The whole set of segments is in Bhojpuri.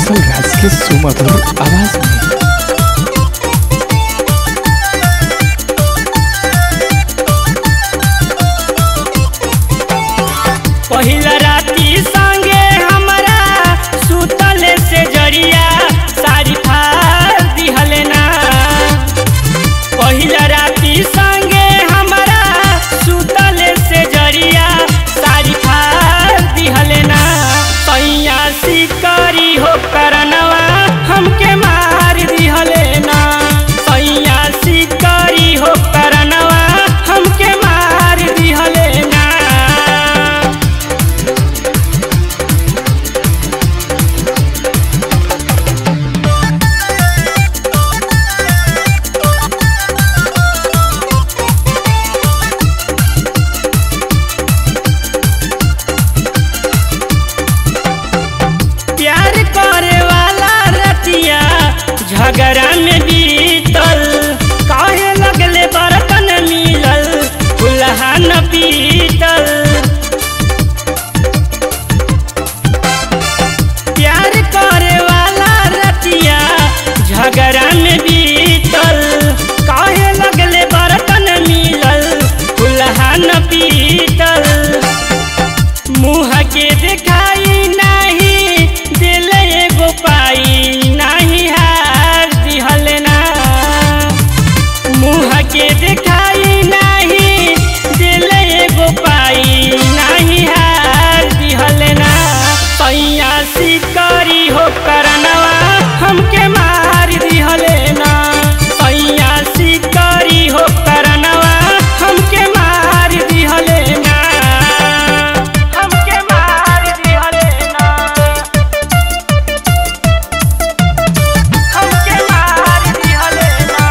कौशल राज के सुमधुर आवाज में। पहिला राती संगे हमरा सुतले से जरिया साड़ी फाड़ दिहले ना। पहिला राती संगे हमरा सुतले से जरिया साड़ी फाड़ दिहले ना। सैया शिकारी हो करनवा हमके मार दिहले ना। सैया शिकारी हो करनवा हमके मार दिहले ना। झगड़ा में बीतल काहे लगले बर्तन मिलल फुलहा न पीतल। प्यार करे वाला रतिया झगड़ा में बीतल काहे लगले बर्तन मिलल फुलहा न पीतल। मुँह के दिखाई नहीं दिल एगो पाई नहीं के दिखाई नहीं दिल एगो पाई नहीं हार दिहले ना। सैया शिकारी हो करनवा हमके मार दिहले ना। सैया शिकारी हो करनवा हमके मार दिहले ना। हमके मार दिहले ना। हमके मार दिहले ना।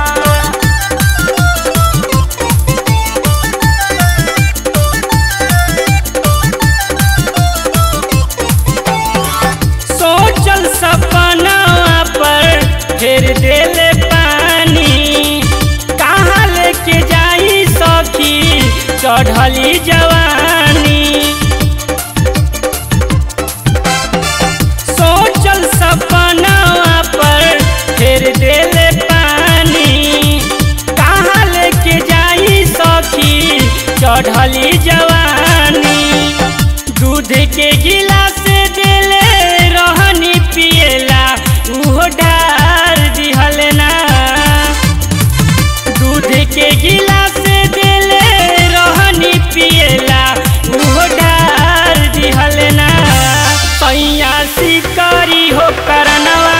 सपना पर फेर देले पानी कहाँ लेके जाई सखी चढ़ली जवानी। सोचल सपना पर फेर देले पानी कहाँ लेके जाई सखी चढ़ली जवानी। दूध के गिलास देले रहनी पिएला उहो ढार दिहले ना। दूध के गिलास देले रहनी पिएला उहो ढार दिहले ना। सैया शिकारी हो करनवा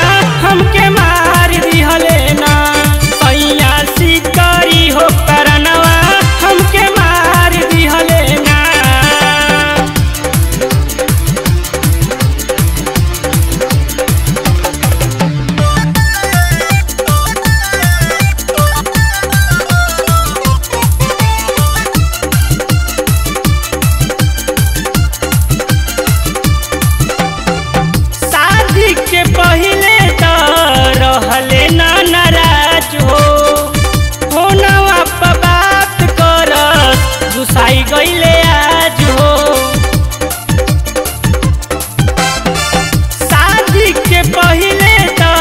हमके मार दिहले ना। सैया शिकारी हो करनवा हमके मार दिहले ना। के पहले तो रहले ना नाराज हो फोनवा पर बात करत गुस्साई गईले आज हो। शादी के पहले तो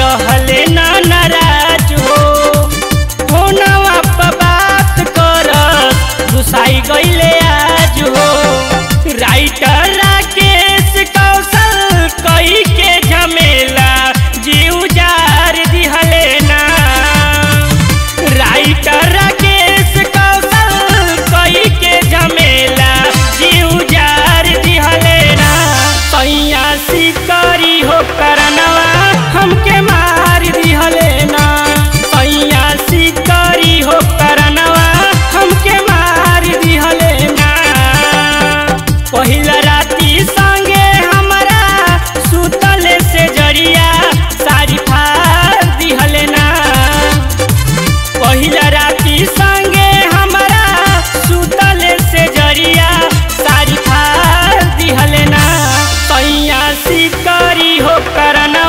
रहले ना नाराज हो फोनवा पर बात करत गुस्साई गईले आज हो। राइटर राकेश कौशल कई के झमेला जीव जार दिहले ना। राइटर राकेश कौशल कई के झमेला जीव जार दिहले ना। सैया शिकारी हो करनवा हमके मार दिहले ना। सैया शिकारी हो करनवा हमके मार दिहले ना। पहिला राती संगे हमरा सुतले से जरिया साड़ी फाड़ दिहले ना। पहिला राती संगे हमरा सुतले से जरिया साड़ी फाड़ दिहले ना। सैया शिकारी हो करना